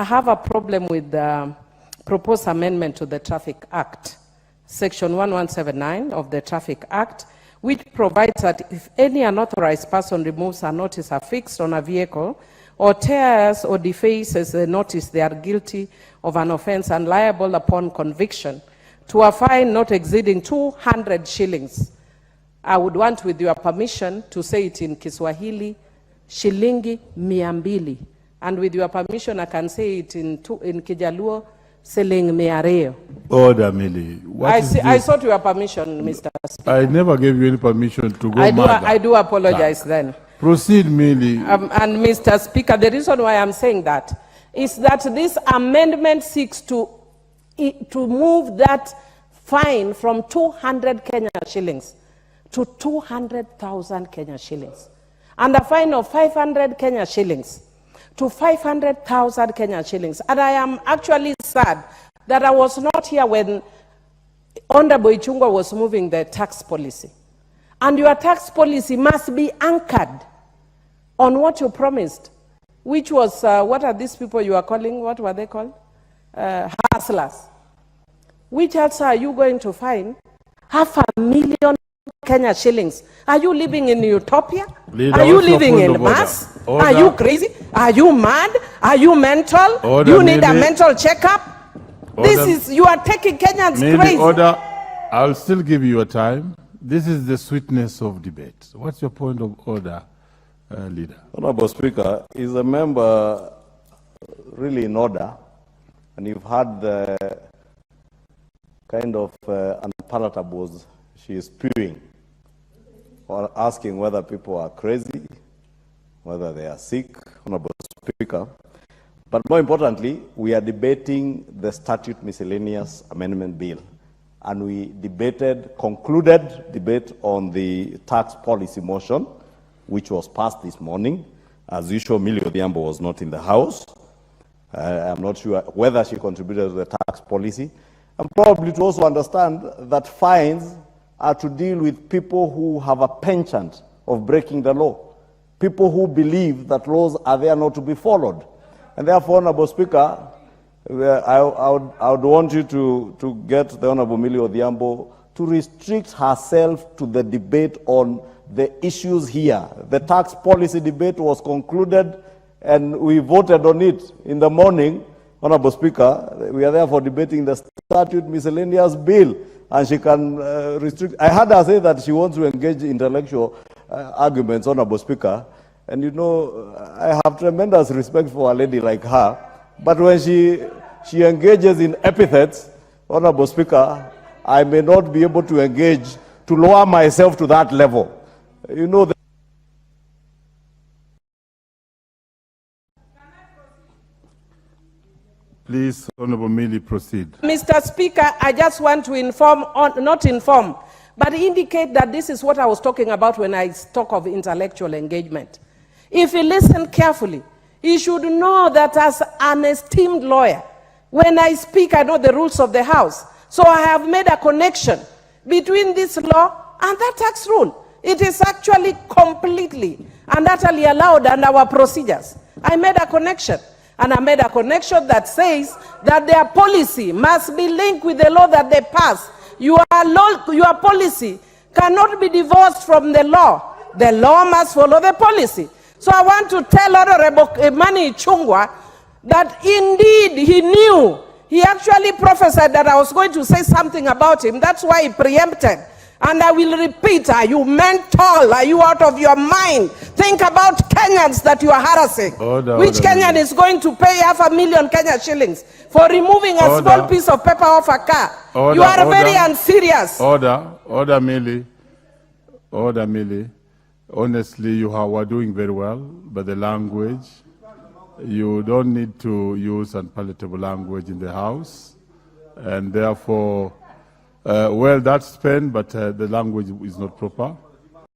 I have a problem with the proposed amendment to the Traffic Act, Section 1179 of the Traffic Act, which provides that if any unauthorized person removes a notice affixed on a vehicle or tears or defaces the notice, they are guilty of an offense and liable upon conviction to a fine not exceeding 200 shillings. I would want, with your permission, to say it in Kiswahili, shilingi 200. And with your permission, I can say it in Kijaluo, Seling Meareo. Order, Millie. I sought your permission, Mr. Speaker. I never gave you any permission to go I do apologize then. Proceed, Millie. And Mr. Speaker, the reason why I'm saying that is that this amendment seeks to move that fine from 200 Kenya shillings to 200,000 Kenya shillings. And a fine of 500 Kenya shillings to 500,000 Kenya shillings. And I am actually sad that I was not here when Honorable Ichungwa was moving the tax policy. And your tax policy must be anchored on what you promised, which was, what are these people you are calling, what were they called? Hustlers. Which else are you going to find? 500,000 Kenya shillings. Are you living in utopia? Leader, are you living in Mars? Are you crazy? Are you mad? Are you mental? Do you need a mental checkup? You are taking Kenyans crazy. Order. I'll still give you a time. This is the sweetness of debate. What's your point of order, Leader? Honorable Speaker, is a member really in order? And you've had the kind of unpalatables she is spewing, or asking whether people are crazy, whether they are sick, Honorable Speaker. But more importantly, we are debating the Statute Miscellaneous Amendment Bill. And we concluded debate on the tax policy motion, which was passed this morning. As usual, Millie Odhiambo was not in the House. I'm not sure whether she contributed to the tax policy. And probably to also understand that fines are to deal with people who have a penchant of breaking the law, people who believe that laws are there not to be followed. And therefore, Honorable Speaker, I would want you to get the Honorable Millie Odhiambo to restrict herself to the debate on the issues here. The tax policy debate was concluded and we voted on it in the morning. Honorable Speaker, we are therefore debating the Statute Miscellaneous Bill, and she can restrict. I heard her say that she wants to engage intellectual arguments, Honorable Speaker, and you know, I have tremendous respect for a lady like her, but when she engages in epithets, Honorable Speaker, I may not be able to engage, to lower myself to that level. You know, Please, Honorable Millie, proceed. Mr. Speaker, I just want to but indicate that this is what I was talking about when I talk of intellectual engagement. If you listen carefully, you should know that as an esteemed lawyer, when I speak, I know the rules of the House. So I have made a connection between this law and that tax rule. It is actually completely and utterly allowed under our procedures. I made a connection. And I made a connection that says that their policy must be linked with the law that they pass. Your policy cannot be divorced from the law. The law must follow the policy. So I want to tell Honorable Kimani Ichungwa that indeed he knew. He actually prophesied that I was going to say something about him. That's why he preempted. And I will repeat, are you mental? Are you out of your mind? Think about Kenyans that you are harassing. Which Kenyan is going to pay 500,000 Kenya shillings for removing a small piece of paper off a car? You are very unserious. Order, Millie. Order, Millie. Honestly, you are doing very well, but the language, you don't need to use unpalatable language in the House, and therefore, well, that's spent, but the language is not proper.